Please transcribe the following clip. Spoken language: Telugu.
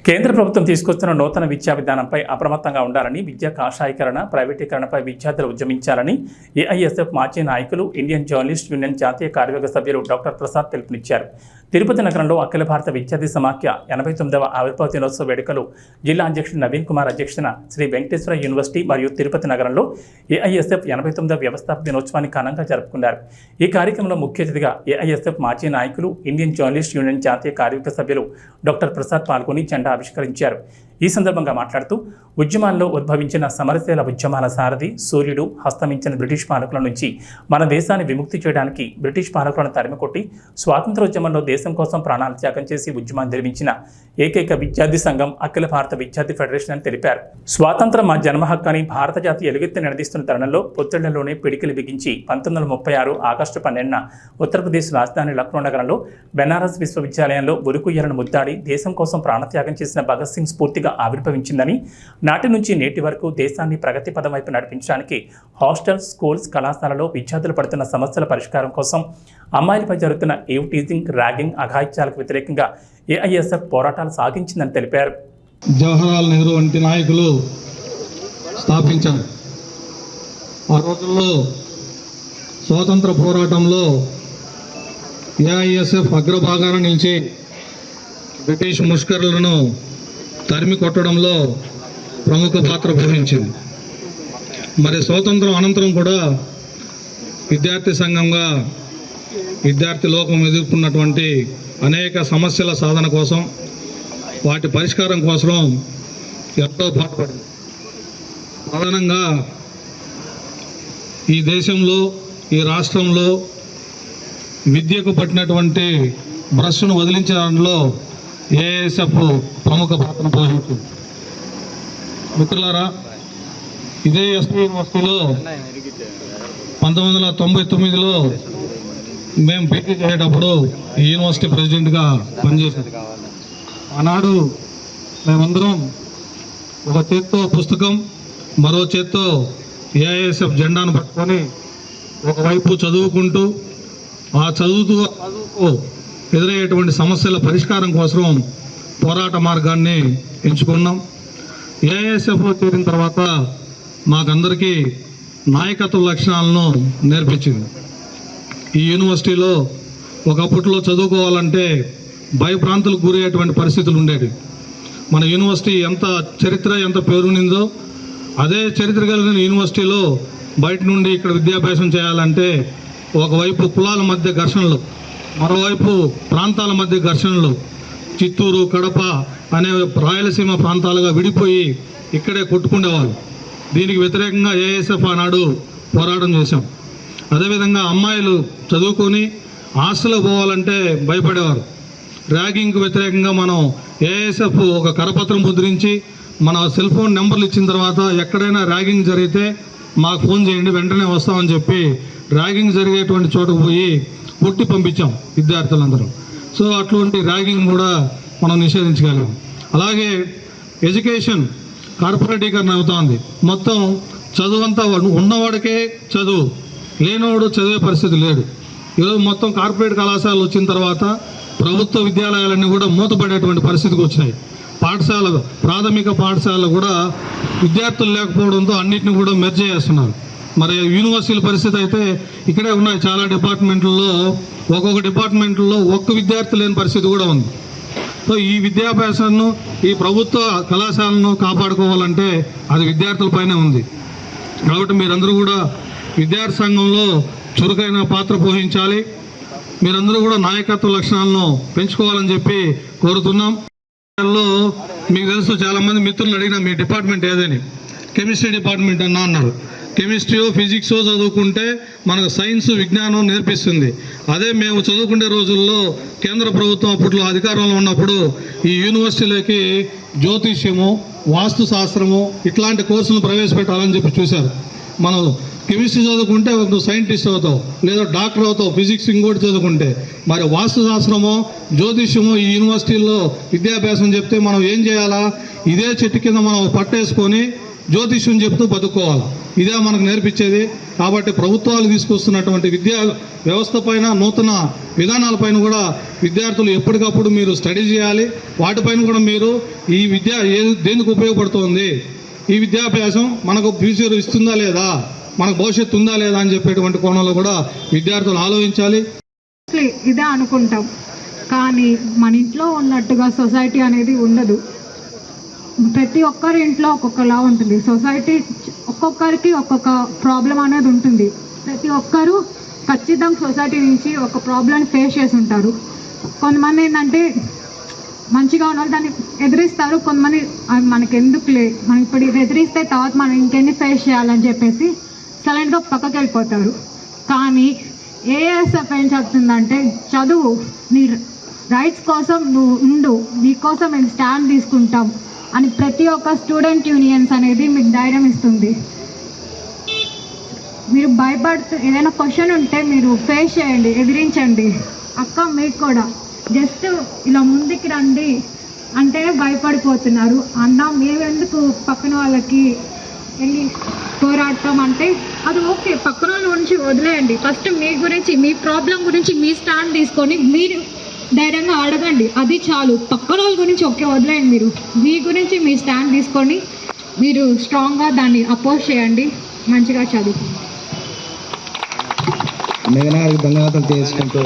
కేంద్ర ప్రభుత్వం తీసుకొస్తున్న నూతన విద్యా విధానంపై అప్రమత్తంగా ఉండాలని, విద్యా కాషాయీకరణ, ప్రైవేటీకరణపై విద్యార్థులు ఉద్యమించాలని ఏఐఎస్ఎఫ్ మాజీ నాయకులు, ఇండియన్ జర్నలిస్ట్ యూనియన్ జాతీయ కార్యవర్గ సభ్యులు డాక్టర్ ప్రసాద్ పిలుపునిచ్చారు. తిరుపతి నగరంలో అఖిల భారత విద్యార్థి సమాఖ్య 89వ ఆవిర్భావ దినోత్సవ వేడుకలు జిల్లా అధ్యక్షుడు నవీన్ కుమార్ అధ్యక్షతన శ్రీ వెంకటేశ్వర యూనివర్సిటీ మరియు తిరుపతి నగరంలో ఏఐఎస్ఎఫ్ 89వ వ్యవస్థాపక దినోత్సవాన్ని ఘనంగా జరుపుకున్నారు. ఈ కార్యక్రమంలో ముఖ్య అతిథిగా ఏఐఎస్ఎఫ్ మాజీ నాయకులు, ఇండియన్ జర్నలిస్ట్ యూనియన్ జాతీయ కార్యవర్గ సభ్యులు డాక్టర్ ప్రసాద్ పాల్గొని జెండా ఆవిష్కరించారు. ఈ సందర్భంగా మాట్లాడుతూ, ఉద్యమాల్లో ఉద్భవించిన సమరశీల ఉద్యమాల సారథి, సూర్యుడు హస్తమించిన బ్రిటిష్ పాలకుల నుంచి మన దేశాన్ని విముక్తి చేయడానికి బ్రిటిష్ పాలకులను తరిమికొట్టి స్వాతంత్రోద్యమంలో దేశం కోసం ప్రాణాలు త్యాగం చేసి ఉద్యమాన్ని నిర్మించిన ఏకైక విద్యార్థి సంఘం అఖిల భారత విద్యార్థి ఫెడరేషన్ అని తెలిపారు. స్వాతంత్రం మా జన్మ హక్కు అని భారత జాతి ఎలుగెత్తి నిలదీస్తున్న తరుణంలో పొత్తిళ్లలోనే పిడికిలు బిగించి 1936 ఆగస్టు 12న ఉత్తరప్రదేశ్ రాజధాని లక్నో నగరంలో బెనారస్ విశ్వవిద్యాలయంలో ఉరుకుయ్యలను ముద్దాడి దేశం కోసం ప్రాణత్యాగం చేసిన భగత్ సింగ్ స్ఫూర్తిగా ఆవిర్భవించిందని, నాటి నుంచి నేటి వరకు దేశాన్ని ప్రగతి పదం వైపు నడిపించడానికి హాస్టల్, స్కూల్స్, కళాశాలలో విద్యార్థులు పడుతున్న సమస్యల పరిష్కారం కోసం, అమ్మాయిలపై జరుగుతున్న ఈవ్ టీజింగ్, ర్యాగింగ్, అఘాయిత్యాలకు వ్యతిరేకంగా ఏఐఎస్ఎఫ్ పోరాటాలు సాగించిందని తెలిపారు. జవహర్లాల్ నెహ్రూ వంటి నాయకులు స్థాపించారు. ఆ రోజుల్లో స్వాతంత్ర పోరాటంలో ఏఐఎస్ఎఫ్ అగ్రభాగాన నిలిచి బ్రిటిష్ ముష్కరులను తరిమి కొట్టడంలో ప్రముఖ పాత్ర పోషించింది. మరి స్వాతంత్రం అనంతరం కూడా విద్యార్థి సంఘంగా విద్యార్థి లోకం ఎదుర్కొన్నటువంటి అనేక సమస్యల సాధన కోసం, వాటి పరిష్కారం కోసం ఎంతో పాటుపడింది. ప్రధానంగా ఈ దేశంలో, ఈ రాష్ట్రంలో విద్యకు పట్టినటువంటి భ్రష్టును వదిలించడంలో ఏఐఎస్ఎఫ్ ప్రముఖ పాత్ర పోషించింది. మిత్రులారా, ఇదే ఎస్పీ యూనివర్సిటీలో 1999లో మేము పీజీ చేసేటప్పుడు ఈ యూనివర్సిటీ ప్రెసిడెంట్గా పనిచేశాం. ఆనాడు మేమందరం ఒక చేత్తో పుస్తకం, మరో చేత్తో ఏఐఎస్ఎఫ్ జెండాను పట్టుకొని ఒకవైపు చదువుకుంటూ, ఆ చదువుకు ఎదురయ్యేటువంటి సమస్యల పరిష్కారం కోసం పోరాట మార్గాన్ని ఎంచుకున్నాం. ఏఐఎస్ఎఫ్లో చేరిన తర్వాత మాకందరికీ నాయకత్వ లక్షణాలను నేర్పించింది. ఈ యూనివర్సిటీలో ఒకప్పట్లో చదువుకోవాలంటే భయభ్రాంతులకు గురయ్యేటువంటి పరిస్థితులు ఉండేవి. మన యూనివర్సిటీ ఎంత చరిత్ర, ఎంత పేరునిందో, అదే చరిత్ర కలిగిన యూనివర్సిటీలో బయట నుండి ఇక్కడ విద్యాభ్యాసం చేయాలంటే ఒకవైపు కులాల మధ్య ఘర్షణలు, మరోవైపు ప్రాంతాల మధ్య ఘర్షణలు, చిత్తూరు, కడప అనే రాయలసీమ ప్రాంతాలుగా విడిపోయి ఇక్కడే కొట్టుకునేవాళ్ళు. దీనికి వ్యతిరేకంగా ఏఐఎస్ఎఫ్ ఆనాడు పోరాటం చేశాం. అదేవిధంగా అమ్మాయిలు చదువుకొని హాస్టల్లో పోవాలంటే భయపడేవారు. ర్యాగింగ్కి వ్యతిరేకంగా మనం ఏఐఎస్ఎఫ్ ఒక కరపత్రం ముద్రించి మన సెల్ ఫోన్ నెంబర్లు ఇచ్చిన తర్వాత ఎక్కడైనా ర్యాగింగ్ జరిగితే మాకు ఫోన్ చేయండి, వెంటనే వస్తామని చెప్పి ర్యాగింగ్ జరిగేటువంటి చోటుకు పోయి కొట్టి పంపించాం విద్యార్థులందరూ. సో అటువంటి ర్యాగింగ్ కూడా మనం నిషేధించగలిగాం. అలాగే ఎడ్యుకేషన్ కార్పొరేటీకరణ అవుతోంది. మొత్తం చదువంతా ఉన్నవాడికే చదువు, లేనివాడు చదివే పరిస్థితి లేదు. ఈరోజు మొత్తం కార్పొరేట్ కళాశాలలు వచ్చిన తర్వాత ప్రభుత్వ విద్యాలయాలన్నీ కూడా మూతపడేటువంటి పరిస్థితికి వచ్చినాయి. పాఠశాలలు, ప్రాథమిక పాఠశాలలు కూడా విద్యార్థులు లేకపోవడంతో అన్నింటిని కూడా మెర్జ్ చేస్తున్నారు. మరి యూనివర్సిటీల పరిస్థితి అయితే ఇక్కడే ఉన్నాయి. చాలా డిపార్ట్మెంట్లలో, ఒక్కొక్క డిపార్ట్మెంట్లో ఒక్క విద్యార్థి లేని పరిస్థితి కూడా ఉంది. సో ఈ విద్యాభ్యాసాన్ని, ఈ ప్రభుత్వ కళాశాలను కాపాడుకోవాలంటే అది విద్యార్థులపైనే ఉంది. కాబట్టి మీరందరూ కూడా విద్యార్థి సంఘంలో చురుకైన పాత్ర పోషించాలి. మీరందరూ కూడా నాయకత్వ లక్షణాలను పెంచుకోవాలని చెప్పి కోరుతున్నాం. మీకు తెలుసు, చాలామంది మిత్రులు అడిగిన మీ డిపార్ట్మెంట్ ఏదని, కెమిస్ట్రీ డిపార్ట్మెంట్ అన్నారు. కెమిస్ట్రీ, ఫిజిక్స్ చదువుకుంటే మనకు సైన్స్, విజ్ఞానం నేర్పిస్తుంది. అదే మేము చదువుకునే రోజుల్లో కేంద్ర ప్రభుత్వం అప్పట్లో అధికారంలో ఉన్నప్పుడు ఈ యూనివర్సిటీలోకి జ్యోతిష్యము, వాస్తు శాస్త్రము ఇట్లాంటి కోర్సులు ప్రవేశపెట్టాలని చెప్పి చూశారు. మనం కెమిస్ట్రీ చదువుకుంటే ఒక సైంటిస్ట్ అవుతావు, లేదా డాక్టర్ అవుతావు, ఫిజిక్స్ ఇంకోటి చదువుకుంటే. మరి వాస్తు శాస్త్రమో, జ్యోతిష్యమో ఈ యూనివర్సిటీల్లో విద్యాభ్యాసం చెప్తే మనం ఏం చేయాలా? ఇదే చెట్టు కింద మనం పట్టేసుకొని జ్యోతిష్యం చెప్తూ బతుక్కోవాలి. ఇదే మనకు నేర్పించేది. కాబట్టి ప్రభుత్వాలు తీసుకొస్తున్నటువంటి విద్యా వ్యవస్థ పైన, నూతన విధానాలపైన కూడా విద్యార్థులు ఎప్పటికప్పుడు మీరు స్టడీ చేయాలి. వాటిపైన కూడా మీరు ఈ విద్య దేనికి ఉపయోగపడుతోంది, ఈ విద్యాభ్యాసం మనకు ఫ్యూచర్ ఇస్తుందా లేదా, మనకు భవిష్యత్తు ఉందా లేదా అని చెప్పేటువంటి కోణంలో కూడా విద్యార్థులు ఆలోచించాలి. ఇదే అనుకుంటాం, కానీ మన ఇంట్లో ఉన్నట్టుగా సొసైటీ అనేది ఉండదు. ప్రతి ఒక్కరి ఇంట్లో ఒక్కొక్కలా ఉంటుంది. సొసైటీ ఒక్కొక్కరికి ఒక్కొక్క ప్రాబ్లం అనేది ఉంటుంది. ప్రతి ఒక్కరూ ఖచ్చితంగా సొసైటీ నుంచి ఒక ప్రాబ్లం ఫేస్ చేసి ఉంటారు. కొంతమంది ఏంటంటే మంచిగా ఉన్న దాన్ని ఎదిరిస్తారు. కొంతమంది మనకి ఎందుకులే, మనం ఇప్పుడు ఇది ఎదిరిస్తే తర్వాత మనం ఇంకెన్ని ఫేస్ చేయాలని చెప్పేసి సైలెంట్గా పక్కకి వెళ్ళిపోతారు. కానీ ఏఎస్ఎఫ్ ఏం చెప్తుందంటే, చదువు, నీ రైట్స్ కోసం నువ్వు ఉండు, నీకోసం మేము స్టాండ్ తీసుకుంటాం అని ప్రతి ఒక్క స్టూడెంట్ యూనియన్స్ అనేది మీకు ధైర్యం ఇస్తుంది. మీరు భయపడుతూ ఏదైనా క్వశ్చన్ ఉంటే మీరు ఫేస్ చేయండి, ఎదిరించండి. అక్క మీకు కూడా జస్ట్ ఇలా ముందుకి రండి అంటే భయపడిపోతున్నారు. అన్న మేమెందుకు పక్కన వాళ్ళకి వెళ్ళి పోరాడతాం అంటే అది ఓకే, పక్కన వాళ్ళ గురించి వదిలేయండి. ఫస్ట్ మీ గురించి, మీ ప్రాబ్లం గురించి మీ స్టాండ్ తీసుకొని మీరు ధైర్యంగా అడగండి, అది చాలు. పక్కన వాళ్ళ గురించి ఓకే వదిలేయండి. మీరు మీ గురించి మీ స్టాండ్ తీసుకొని మీరు స్ట్రాంగ్గా దాన్ని అపోజ్ చేయండి, మంచిగా చదువుకోండి. మేఘనా గారికి ధన్యవాదాలు చేసుకుంటూ